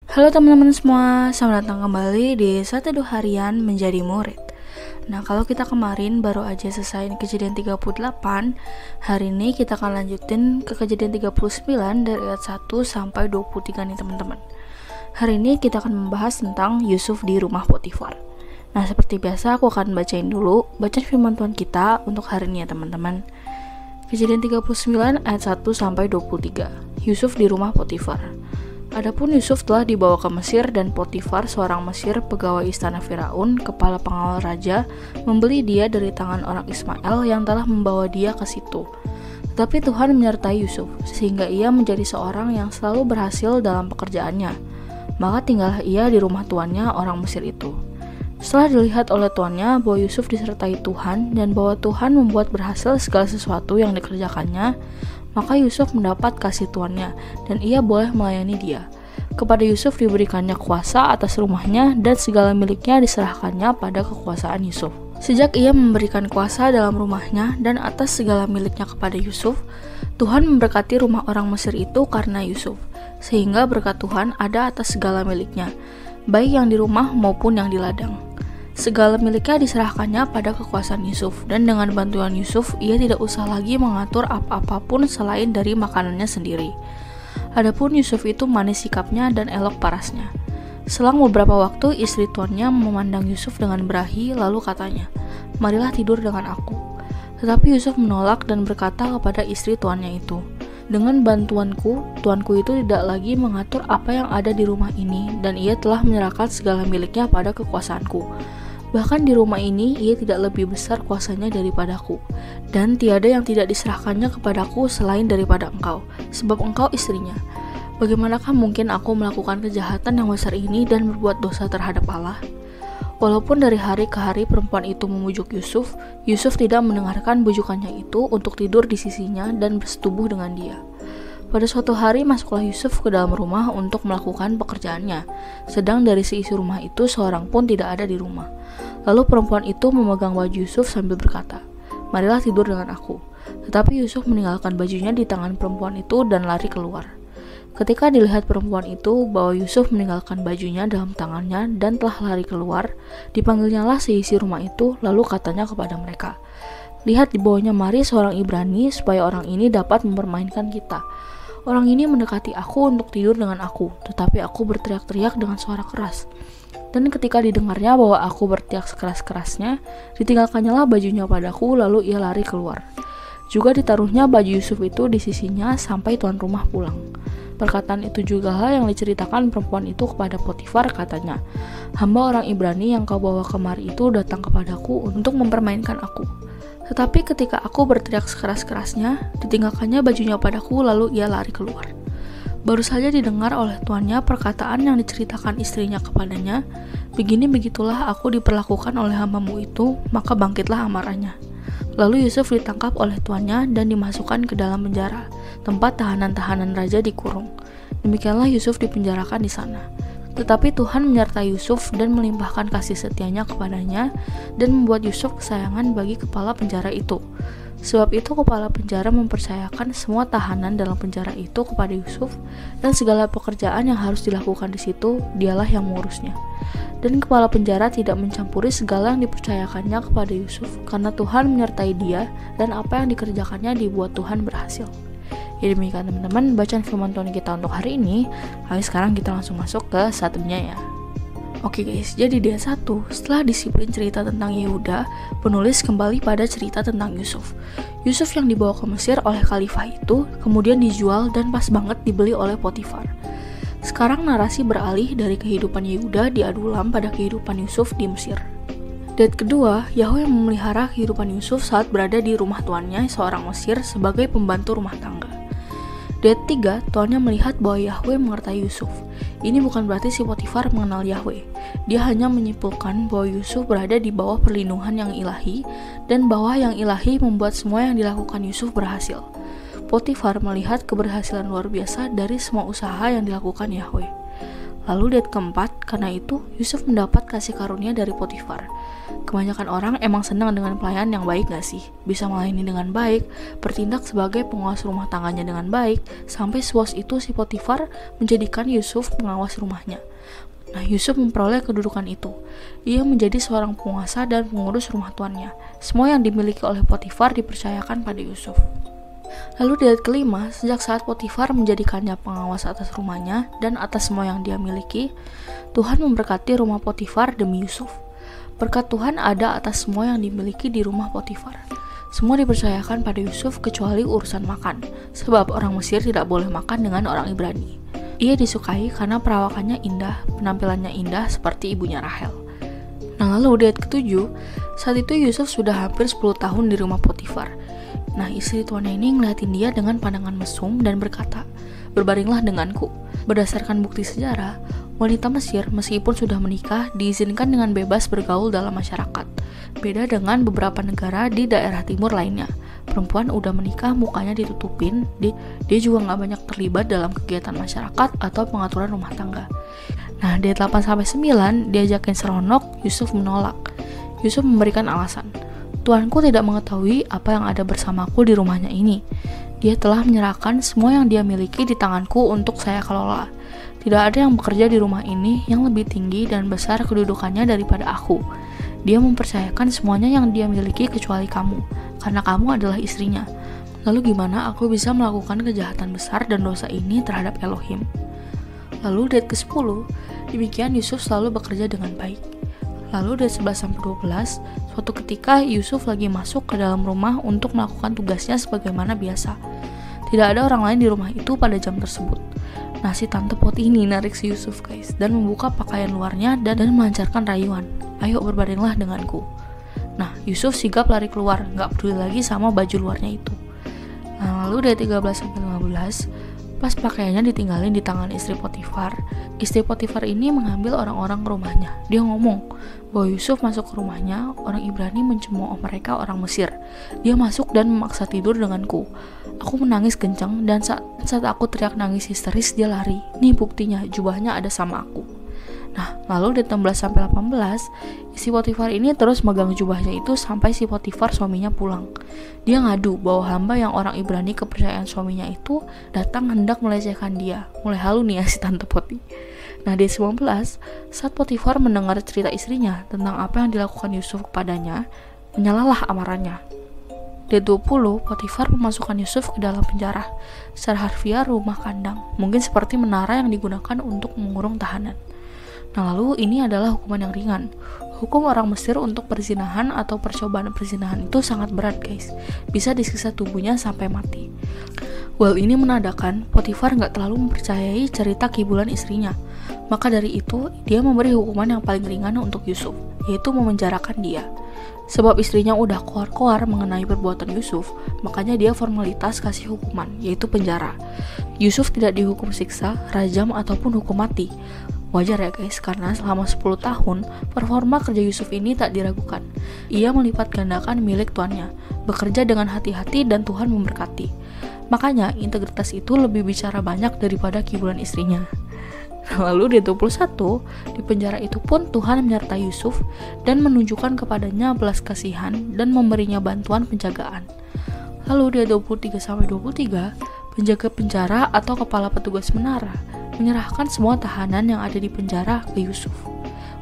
Halo teman-teman semua, selamat datang kembali di Satu Teduh Harian Menjadi Murid. Nah, kalau kita kemarin baru aja selesai kejadian 38, hari ini kita akan lanjutin ke kejadian 39 dari ayat 1 sampai 23 nih teman-teman. Hari ini kita akan membahas tentang Yusuf di rumah Potifar. Nah, seperti biasa aku akan bacain dulu bacaan firman Tuhan kita untuk hari ini ya teman-teman. Kejadian 39 ayat 1 sampai 23. Yusuf di rumah Potifar. Adapun Yusuf telah dibawa ke Mesir dan Potifar, seorang Mesir, pegawai istana Firaun, kepala pengawal raja, membeli dia dari tangan orang Ismail yang telah membawa dia ke situ. Tetapi Tuhan menyertai Yusuf, sehingga ia menjadi seorang yang selalu berhasil dalam pekerjaannya. Maka tinggallah ia di rumah tuannya, orang Mesir itu. Setelah dilihat oleh tuannya bahwa Yusuf disertai Tuhan dan bahwa Tuhan membuat berhasil segala sesuatu yang dikerjakannya, maka Yusuf mendapat kasih tuannya dan ia boleh melayani dia. Kepada Yusuf diberikannya kuasa atas rumahnya dan segala miliknya diserahkannya pada kekuasaan Yusuf. Sejak ia memberikan kuasa dalam rumahnya dan atas segala miliknya kepada Yusuf, Tuhan memberkati rumah orang Mesir itu karena Yusuf, sehingga berkat Tuhan ada atas segala miliknya, baik yang di rumah maupun yang di ladang. Segala miliknya diserahkannya pada kekuasaan Yusuf, dan dengan bantuan Yusuf, ia tidak usah lagi mengatur apa-apapun selain dari makanannya sendiri. Adapun Yusuf itu manis sikapnya dan elok parasnya. Selang beberapa waktu, istri tuannya memandang Yusuf dengan berahi, lalu katanya, "Marilah tidur dengan aku." Tetapi Yusuf menolak dan berkata kepada istri tuannya itu, "Dengan bantuanku, tuanku itu tidak lagi mengatur apa yang ada di rumah ini, dan ia telah menyerahkan segala miliknya pada kekuasaanku. Bahkan di rumah ini ia tidak lebih besar kuasanya daripadaku, dan tiada yang tidak diserahkannya kepadaku selain daripada engkau, sebab engkau istrinya. Bagaimanakah mungkin aku melakukan kejahatan yang besar ini dan berbuat dosa terhadap Allah?" Walaupun dari hari ke hari perempuan itu memujuk Yusuf, Yusuf tidak mendengarkan bujukannya itu untuk tidur di sisinya dan bersetubuh dengan dia. Pada suatu hari masuklah Yusuf ke dalam rumah untuk melakukan pekerjaannya, sedang dari seisi rumah itu seorang pun tidak ada di rumah. Lalu perempuan itu memegang baju Yusuf sambil berkata, "Marilah tidur dengan aku." Tetapi Yusuf meninggalkan bajunya di tangan perempuan itu dan lari keluar. Ketika dilihat perempuan itu bahwa Yusuf meninggalkan bajunya dalam tangannya dan telah lari keluar, dipanggilnyalah seisi rumah itu, lalu katanya kepada mereka, "Lihat, dibawanya mari seorang Ibrani supaya orang ini dapat mempermainkan kita. Orang ini mendekati aku untuk tidur dengan aku, tetapi aku berteriak-teriak dengan suara keras. Dan ketika didengarnya bahwa aku berteriak sekeras-kerasnya, ditinggalkannyalah bajunya padaku, lalu ia lari keluar. Juga ditaruhnya baju Yusuf itu di sisinya sampai tuan rumah pulang." Perkataan itu jugalah yang diceritakan perempuan itu kepada Potifar, katanya, "Hamba orang Ibrani yang kau bawa kemari itu datang kepadaku untuk mempermainkan aku. Tetapi ketika aku berteriak sekeras-kerasnya, ditinggalkannya bajunya padaku, lalu ia lari keluar." Baru saja didengar oleh tuannya perkataan yang diceritakan istrinya kepadanya, "Begini begitulah aku diperlakukan oleh hambamu itu," maka bangkitlah amarahnya. Lalu Yusuf ditangkap oleh tuannya dan dimasukkan ke dalam penjara, tempat tahanan-tahanan raja dikurung. Demikianlah Yusuf dipenjarakan di sana. Tetapi Tuhan menyertai Yusuf dan melimpahkan kasih setianya kepadanya dan membuat Yusuf kesayangan bagi kepala penjara itu. Sebab itu kepala penjara mempercayakan semua tahanan dalam penjara itu kepada Yusuf, dan segala pekerjaan yang harus dilakukan di situ dialah yang mengurusnya. Dan kepala penjara tidak mencampuri segala yang dipercayakannya kepada Yusuf, karena Tuhan menyertai dia dan apa yang dikerjakannya dibuat Tuhan berhasil. Ya, demikian teman-teman bacaan firman Tuhan kita untuk hari ini. Ayo sekarang kita langsung masuk ke satunya ya. Oke guys, jadi di ayat 1, setelah disiplin cerita tentang Yehuda, penulis kembali pada cerita tentang Yusuf. Yusuf yang dibawa ke Mesir oleh khalifah itu kemudian dijual dan pas banget dibeli oleh Potifar. Sekarang narasi beralih dari kehidupan Yehuda di Adulam pada kehidupan Yusuf di Mesir. Di ayat kedua, Yahweh memelihara kehidupan Yusuf saat berada di rumah tuannya seorang Mesir sebagai pembantu rumah tangga. Di ayat 3, tuannya melihat bahwa Yahweh menyertai Yusuf. Ini bukan berarti si Potifar mengenal Yahweh. Dia hanya menyimpulkan bahwa Yusuf berada di bawah perlindungan yang ilahi, dan bahwa yang ilahi membuat semua yang dilakukan Yusuf berhasil. Potifar melihat keberhasilan luar biasa dari semua usaha yang dilakukan Yahweh. Lalu di ayat keempat, karena itu Yusuf mendapat kasih karunia dari Potifar. Kebanyakan orang emang senang dengan pelayan yang baik gak sih? Bisa melayani dengan baik, bertindak sebagai pengawas rumah tangganya dengan baik, sampai sepuas itu si Potifar menjadikan Yusuf pengawas rumahnya. Nah, Yusuf memperoleh kedudukan itu. Ia menjadi seorang penguasa dan pengurus rumah tuannya. Semua yang dimiliki oleh Potifar dipercayakan pada Yusuf. Lalu di ayat kelima, sejak saat Potifar menjadikannya pengawas atas rumahnya dan atas semua yang dia miliki, Tuhan memberkati rumah Potifar demi Yusuf. Berkat Tuhan ada atas semua yang dimiliki di rumah Potifar. Semua dipercayakan pada Yusuf kecuali urusan makan, sebab orang Mesir tidak boleh makan dengan orang Ibrani. Ia disukai karena perawakannya indah, penampilannya indah seperti ibunya Rahel. Nah, lalu di ayat ketujuh, saat itu Yusuf sudah hampir 10 tahun di rumah Potifar. Nah, istri tuannya ini ngeliatin dia dengan pandangan mesum dan berkata, "Berbaringlah denganku." Berdasarkan bukti sejarah, wanita Mesir meskipun sudah menikah diizinkan dengan bebas bergaul dalam masyarakat. Beda dengan beberapa negara di daerah timur lainnya. Perempuan udah menikah mukanya ditutupin, dia juga gak banyak terlibat dalam kegiatan masyarakat atau pengaturan rumah tangga. Nah, di ayat 8-9 diajakin seronok, Yusuf menolak. Yusuf memberikan alasan, "Tuanku tidak mengetahui apa yang ada bersamaku di rumahnya ini. Dia telah menyerahkan semua yang dia miliki di tanganku untuk saya kelola. Tidak ada yang bekerja di rumah ini yang lebih tinggi dan besar kedudukannya daripada aku. Dia mempercayakan semuanya yang dia miliki kecuali kamu, karena kamu adalah istrinya. Lalu gimana aku bisa melakukan kejahatan besar dan dosa ini terhadap Elohim?" Lalu di ayat ke-10, demikian Yusuf selalu bekerja dengan baik. Lalu dari 11-12, suatu ketika Yusuf lagi masuk ke dalam rumah untuk melakukan tugasnya sebagaimana biasa. Tidak ada orang lain di rumah itu pada jam tersebut. Nah, si tante Pot ini narik si Yusuf guys, dan membuka pakaian luarnya dan melancarkan rayuan. "Ayo berbaringlah denganku." Nah, Yusuf sigap lari keluar, gak peduli lagi sama baju luarnya itu. Nah, lalu dari 13-15, pas pakaiannya ditinggalin di tangan istri Potifar, istri Potifar ini mengambil orang-orang ke rumahnya. Dia ngomong bahwa Yusuf masuk ke rumahnya, orang Ibrani mencemooh mereka orang Mesir. Dia masuk dan memaksa tidur denganku. Aku menangis kencang dan saat aku teriak nangis histeris, dia lari. Nih buktinya, jubahnya ada sama aku. Nah, lalu di 16-18, si Potifar ini terus megang jubahnya itu sampai si Potifar suaminya pulang. Dia ngadu bahwa hamba yang orang Ibrani kepercayaan suaminya itu datang hendak melecehkan dia. Mulai halu nih ya si tante Poti. Nah, di 19, saat Potifar mendengar cerita istrinya tentang apa yang dilakukan Yusuf kepadanya, menyalalah amarahnya. Di 20, Potifar memasukkan Yusuf ke dalam penjara. Secara harfiah rumah kandang, mungkin seperti menara yang digunakan untuk mengurung tahanan. Nah, lalu ini adalah hukuman yang ringan. Hukum orang Mesir untuk perzinahan atau percobaan perzinahan itu sangat berat guys. Bisa disiksa tubuhnya sampai mati. Well, ini menandakan Potifar gak terlalu mempercayai cerita kibulan istrinya. Maka dari itu, dia memberi hukuman yang paling ringan untuk Yusuf, yaitu memenjarakan dia. Sebab istrinya udah koar-koar mengenai perbuatan Yusuf, makanya dia formalitas kasih hukuman, yaitu penjara. Yusuf tidak dihukum siksa, rajam, ataupun hukum mati. Wajar ya guys, karena selama 10 tahun, performa kerja Yusuf ini tak diragukan. Ia melipat gandakan milik tuannya, bekerja dengan hati-hati dan Tuhan memberkati. Makanya, integritas itu lebih bicara banyak daripada kibulan istrinya. Lalu di 21, di penjara itu pun Tuhan menyertai Yusuf dan menunjukkan kepadanya belas kasihan dan memberinya bantuan penjagaan. Lalu di 23-23, penjaga penjara atau kepala petugas menara menyerahkan semua tahanan yang ada di penjara ke Yusuf.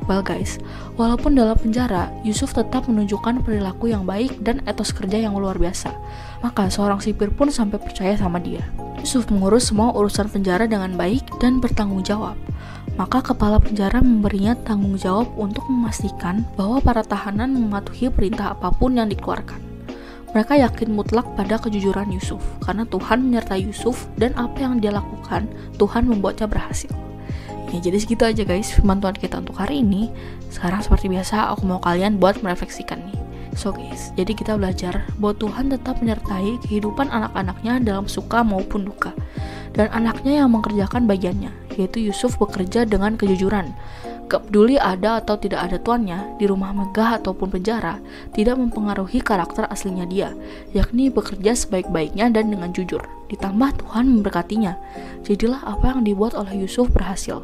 Well guys, walaupun dalam penjara, Yusuf tetap menunjukkan perilaku yang baik dan etos kerja yang luar biasa. Maka seorang sipir pun sampai percaya sama dia. Yusuf mengurus semua urusan penjara dengan baik dan bertanggung jawab. Maka kepala penjara memberinya tanggung jawab untuk memastikan bahwa para tahanan mematuhi perintah apapun yang dikeluarkan. Mereka yakin mutlak pada kejujuran Yusuf, karena Tuhan menyertai Yusuf dan apa yang dia lakukan, Tuhan membuatnya berhasil. Ya, jadi segitu aja guys firman Tuhan kita untuk hari ini. Sekarang seperti biasa aku mau kalian buat merefleksikan nih. So guys, jadi kita belajar bahwa Tuhan tetap menyertai kehidupan anak-anaknya dalam suka maupun duka. Dan anaknya yang mengerjakan bagiannya, yaitu Yusuf bekerja dengan kejujuran. Gak peduli ada atau tidak ada tuannya, di rumah megah ataupun penjara, tidak mempengaruhi karakter aslinya dia, yakni bekerja sebaik-baiknya dan dengan jujur. Ditambah Tuhan memberkatinya. Jadilah apa yang dibuat oleh Yusuf berhasil.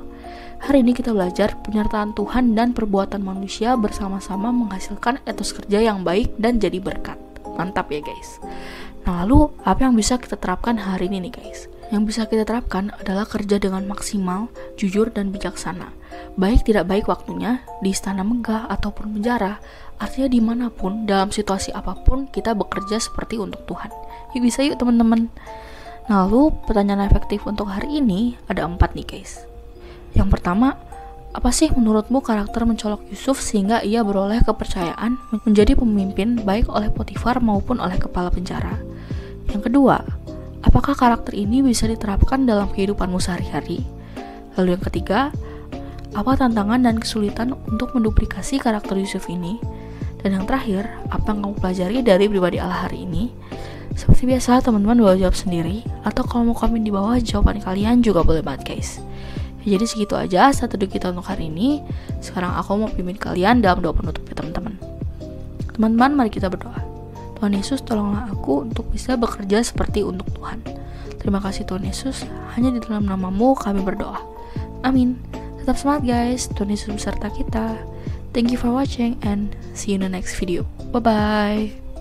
Hari ini kita belajar penyertaan Tuhan dan perbuatan manusia bersama-sama menghasilkan etos kerja yang baik dan jadi berkat. Mantap ya guys. Nah lalu apa yang bisa kita terapkan hari ini nih guys? Yang bisa kita terapkan adalah kerja dengan maksimal, jujur dan bijaksana. Baik tidak baik waktunya, di istana megah ataupun penjara, artinya dimanapun, dalam situasi apapun, kita bekerja seperti untuk Tuhan. Yuk bisa yuk teman-teman. Nah lalu pertanyaan efektif untuk hari ini ada 4 nih guys. Yang pertama, apa sih menurutmu karakter mencolok Yusuf sehingga ia beroleh kepercayaan menjadi pemimpin baik oleh Potifar maupun oleh kepala penjara? Yang kedua, apakah karakter ini bisa diterapkan dalam kehidupanmu sehari-hari? Lalu yang ketiga, apa tantangan dan kesulitan untuk menduplikasi karakter Yusuf ini? Dan yang terakhir, apa yang kamu pelajari dari pribadi Allah hari ini? Seperti biasa, teman-teman boleh jawab sendiri, atau kalau mau komen di bawah jawaban kalian juga boleh banget guys. Jadi segitu aja Sateduh kita untuk hari ini. Sekarang aku mau pimpin kalian dalam doa penutup ya teman-teman. Teman-teman, mari kita berdoa. Tuhan Yesus, tolonglah aku untuk bisa bekerja seperti untuk Tuhan. Terima kasih Tuhan Yesus, hanya di dalam nama-Mu kami berdoa. Amin. Tetap semangat guys, Tuhan Yesus beserta kita. Thank you for watching and see you in the next video. Bye-bye.